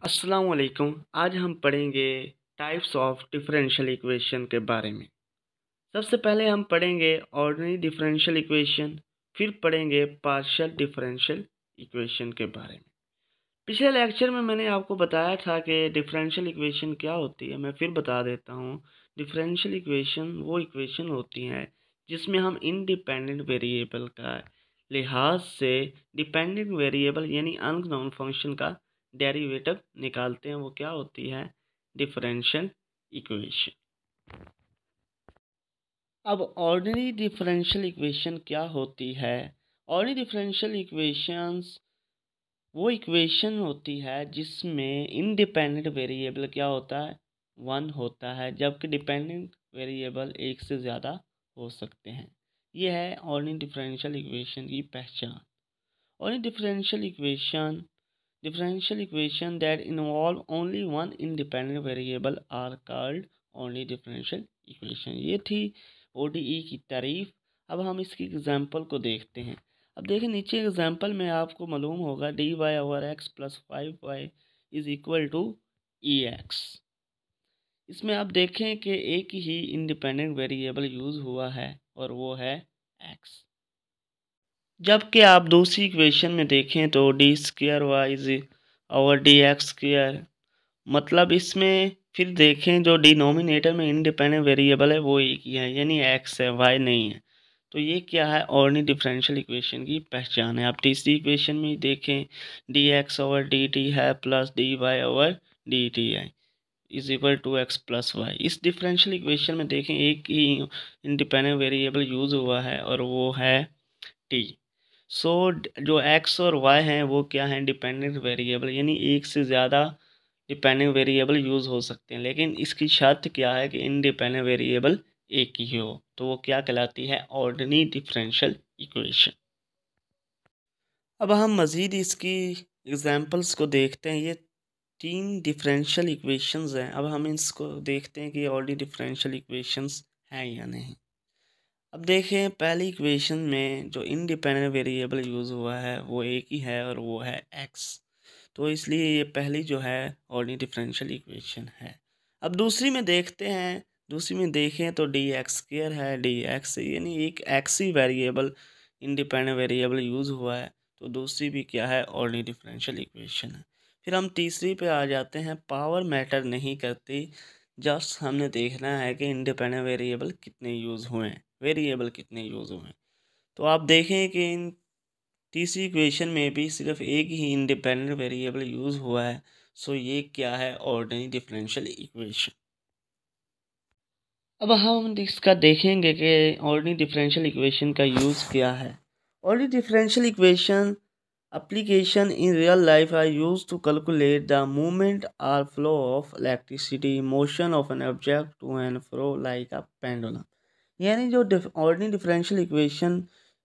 अस्सलाम वालेकुम। आज हम पढ़ेंगे टाइप्स ऑफ डिफरेंशियल इक्वेशन के बारे में। सबसे पहले हम पढ़ेंगे ऑर्डिनरी डिफरेंशियल इक्वेशन, फिर पढ़ेंगे पार्शियल डिफरेंशियल इक्वेशन के बारे में। पिछले लेक्चर में मैंने आपको बताया था कि डिफरेंशियल इक्वेशन क्या होती है। मैं फिर बता देता हूँ। डिफरेंशियल इक्वेशन वो इक्वेशन होती हैं जिसमें हम इंडिपेंडेंट वेरिएबल का लिहाज से डिपेंडेंट वेरिएबल यानी अननोन फंक्शन का डेरिवेटिव निकालते हैं। वो क्या होती है? Differential equation. अब ऑर्डिनरी डिफरेंशियल इक्वेशन क्या होती है? ऑर्डिनरी डिफरेंशियल इक्वेशंस वो इक्वेशन होती है जिसमें इंडिपेंडेंट वेरिएबल क्या होता है? वन होता है, जबकि डिपेंडेंट वेरिएबल एक से ज़्यादा हो सकते हैं। यह है ऑर्डिनरी डिफरेंशियल इक्वेशन की पहचान। Ordinary differential equation that involve only one independent variable are called ordinary differential equation. ये थी ओडीई की तारीफ। अब हम इसकी एग्जांपल को देखते हैं। अब देखिए, नीचे एग्जांपल में आपको मालूम होगा dy over x plus 5y is equal to e x. इसमें आप देखें कि एक ही इंडिपेंडेंट वेरिएबल यूज़ हुआ है और वो है x। जबकि आप दूसरी इक्वेशन में देखें तो d square y is over d x square, मतलब इसमें फिर देखें जो डिनोमिनेटर में इंडिपेंडेंट वेरिएबल है वो एक ही है, यानी x है, y नहीं है। तो ये क्या है? ऑर्डिनरी डिफरेंशियल इक्वेशन की पहचान है। आप तीसरी इक्वेशन में देखें d x over d t है plus d y over d t है is equal to x plus y. इस डिफरेंशियल इक्वेशन में देखें एक ही इंडिपेंडेंट वेरिएबल यूज़ हुआ है और वो है टी। सो जो एक्स और वाई हैं वो क्या हैं? डिपेंडेंट वेरिएबल, यानी एक से ज़्यादा डिपेंडेंट वेरिएबल यूज़ हो सकते हैं, लेकिन इसकी शर्त क्या है कि इंडिपेंडेंट वेरिएबल एक ही हो। तो वो क्या कहलाती है? Ordinary differential equation. अब हम मज़ीद इसकी एग्जांपल्स को देखते हैं। ये तीन डिफरेंशियल इक्वेशंस हैं। अब हम इसको देखते हैं कि ऑर्डिनरी डिफरेंशियल इक्वेशंस हैं या नहीं। अब देखें, पहली इक्वेशन में जो इंडिपेंडेंट वेरिएबल यूज़ हुआ है वो एक ही है और वो है x। तो इसलिए ये पहली जो है ऑर्डिनरी डिफरेंशियल इक्वेशन है। अब दूसरी में देखते हैं। दूसरी में देखें तो डी एक्स स्क्र है, डी एक्स यानी एक एक्स ही वेरिएबल इंडिपेंडेंट वेरिएबल यूज़ हुआ है। तो दूसरी भी क्या है? ऑर्डिनरी डिफरेंशियल इक्वेशन है। फिर हम तीसरी पे आ जाते हैं। पावर मैटर नहीं करती, जस्ट हमने देखना है कि इंडिपेंडेंट वेरिएबल कितने यूज़ हुए हैं, वेरिएबल कितने यूज़ हुए हैं। तो आप देखें कि इन तीसरी इक्वेशन में भी सिर्फ एक ही इंडिपेंडेंट वेरिएबल यूज़ हुआ है। सो ये क्या है? Ordinary differential equation. अब हम इसका देखेंगे कि ऑर्डिनरी डिफरेंशियल इक्वेशन का यूज़ क्या है। Ordinary differential equation application in real life are used to calculate the movement or flow of electricity, motion of an object to and fro like a pendulum। यानी जो ordinary differential equation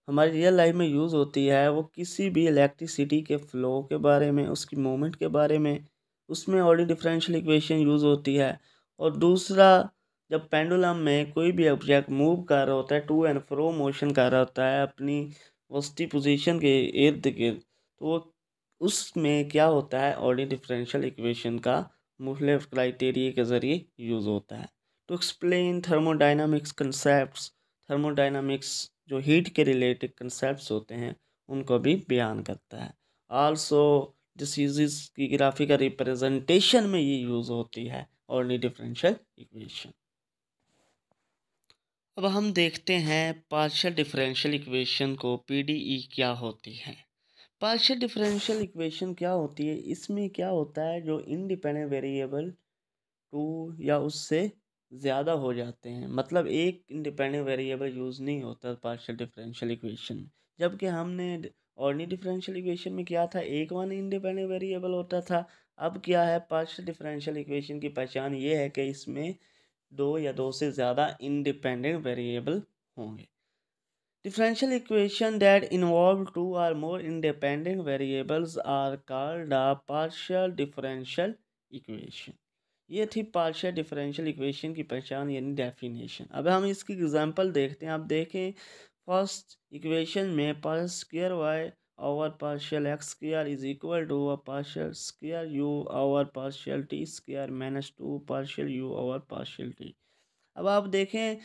हमारी real life में use होती है वो किसी भी electricity के फ्लो के बारे में, उसकी मूवमेंट के बारे में, उसमें ऑर्डिनरी डिफरेंशियल इक्वेशन यूज़ होती है। और दूसरा, जब पेंडुलम में कोई भी ऑब्जेक्ट मूव कर रहा होता है, टू एंड फ्रो मोशन कर रहा होता है अपनी वस्ती पोजीशन के इर्द गिर्द, तो उसमें क्या होता है? ऑर्डिनरी डिफरेंशियल इक्वेशन का मुख्तलिफ क्राइटेरिया के ज़रिए यूज़ होता है to explain thermodynamics concepts. Thermodynamics जो हीट के रिलेटेड कंसेप्ट्स होते हैं उनको भी बयान करता है। आल्सो डिसीज़ की ग्राफिकल रिप्रेजेंटेशन में ये यूज़ होती है ऑर्डिनरी डिफरेंशियल इक्वेशन। अब हम देखते हैं पार्शियल डिफरेंशियल इक्वेशन को। पीडीई क्या होती है? पार्शियल डिफरेंशियल इक्वेशन क्या होती है? इसमें क्या होता है, जो इंडिपेंडेंट वेरिएबल टू या उससे ज़्यादा हो जाते हैं, मतलब एक इंडिपेंडेंट वेरिएबल यूज़ नहीं होता पार्शियल डिफरेंशियल इक्वेशन में। जबकि हमने ऑर्डिनरी डिफरेंशियल इक्वेशन में क्या था? एक वन इंडिपेंडेंट वेरिएबल होता था। अब क्या है? पार्शियल डिफरेंशियल इक्वेशन की पहचान ये है कि इसमें दो या दो से ज़्यादा इंडिपेंडेंट वेरिएबल होंगे। Differential equation that involve two or more independent variables are called a partial differential equation। ये थी पार्शियल डिफरेंशियल इक्वेशन की पहचान यानी डेफिनेशन। अब हम इसकी एग्जांपल देखते हैं। आप देखें, फर्स्ट इक्वेशन में partial square y over partial x square is equal to a partial square u over partial t square minus 2 partial u over partial t. अब आप देखें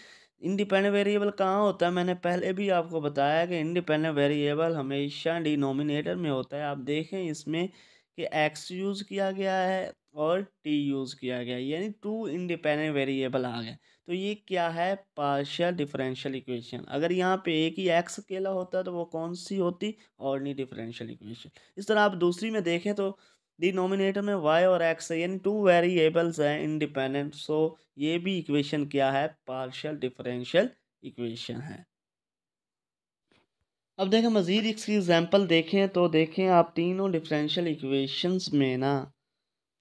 इंडिपेंडेंट वेरिएबल कहाँ होता है। मैंने पहले भी आपको बताया कि इंडिपेंडेंट वेरिएबल हमेशा डिनोमिनेटर में होता है। आप देखें इसमें कि एक्स यूज़ किया गया है और टी यूज़ किया गया है, यानी 2 इंडिपेंडेंट वेरिएबल आ गए। तो ये क्या है, पार्शियल डिफरेंशियल इक्वेशन। अगर यहाँ पे एक ही एक्स अकेला होता तो वो कौन सी होती, ऑर्डिनरी डिफरेंशियल इक्वेशन। इस तरह आप दूसरी में देखें तो डिनोमिनेटर में y और x है, यानी 2 वेरिएबल्स हैं इंडिपेंडेंट। सो ये भी इक्वेशन क्या है, पार्शियल डिफरेंशियल इक्वेशन है। अब देखें मज़ीद इसकी एग्जांपल देखें तो देखें आप तीनों डिफरेंशियल इक्वेशंस में ना,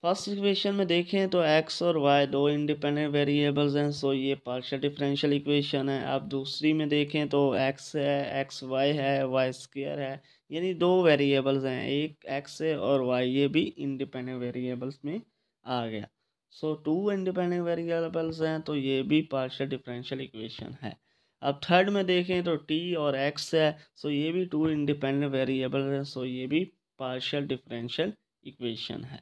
फर्स्ट इक्वेशन में देखें तो x और y दो इंडिपेंडेंट वेरिएबल्स हैं, सो ये पार्शियल डिफरेंशियल इक्वेशन है। अब दूसरी में देखें तो x है, x y है, y स्क्वायर है, यानी दो वेरिएबल्स हैं, एक x है और y, ये भी इंडिपेंडेंट वेरिएबल्स में आ गया। सो 2 इंडिपेंडेंट वेरिएबल्स हैं, तो ये भी पार्शियल डिफरेंशियल इक्वेशन है। अब थर्ड में देखें तो t और x है, सो ये भी 2 इंडिपेंडेंट वेरिएबल हैं, सो ये भी पार्शियल डिफरेंशियल इक्वेशन है।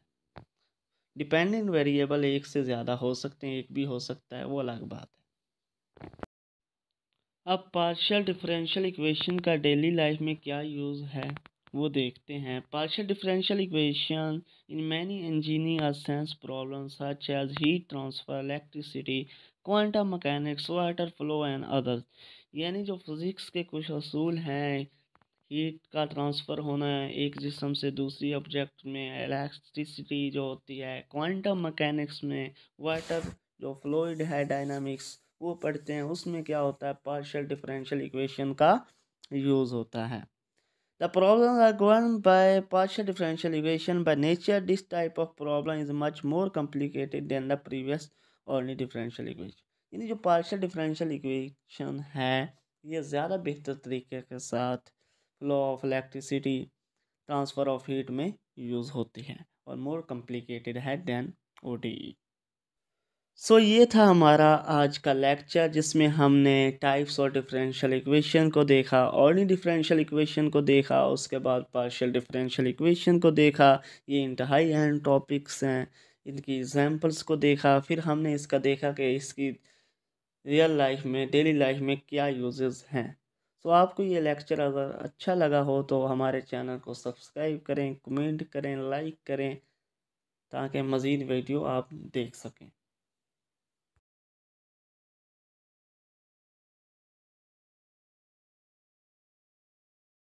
डिपेंडेंट वेरिएबल एक से ज़्यादा हो सकते हैं, एक भी हो सकता है, वो अलग बात है। अब पार्शियल डिफरेंशियल इक्वेशन का डेली लाइफ में क्या यूज़ है वो देखते हैं। Partial differential equation in many engineer science problems such as heat transfer, electricity, quantum mechanics, water flow and others. यानी जो फिज़िक्स के कुछ असूल हैं, हीट का ट्रांसफ़र होना है एक जिस्म से दूसरी ऑब्जेक्ट में, इलेक्ट्रिसिटी जो होती है, क्वांटम मैकेनिक्स में, वाटर जो फ्लूइड है डायनामिक्स वो पढ़ते हैं, उसमें क्या होता है, पार्शियल डिफरेंशियल इक्वेशन का यूज़ होता है। The problem are govern by partial differential equation by nature. This type of problem is much more complicated than the previous ordinary differential equation. यानी जो पार्शियल डिफरेंशियल इक्वेशन है ये ज़्यादा बेहतर तरीके के साथ flow of electricity, transfer of heat में यूज़ होती है और मोर कॉम्प्लिकेटेड है देन ओडीई। सो ये था हमारा आज का लेक्चर जिसमें हमने टाइप्स और डिफरेंशियल इक्वेशन को देखा, ऑर्डिनरी डिफरेंशियल इक्वेशन को देखा, उसके बाद पार्शियल डिफरेंशियल इक्वेशन को देखा। ये इंतहाई अहम टॉपिक्स हैं, इनकी एग्जांपल्स को देखा, फिर हमने इसका देखा कि इसकी रियल लाइफ में, डेली लाइफ में क्या यूजेस हैं। तो आपको ये लेक्चर अगर अच्छा लगा हो तो हमारे चैनल को सब्सक्राइब करें, कमेंट करें, लाइक करें, ताकि मज़ीद वीडियो आप देख सकें।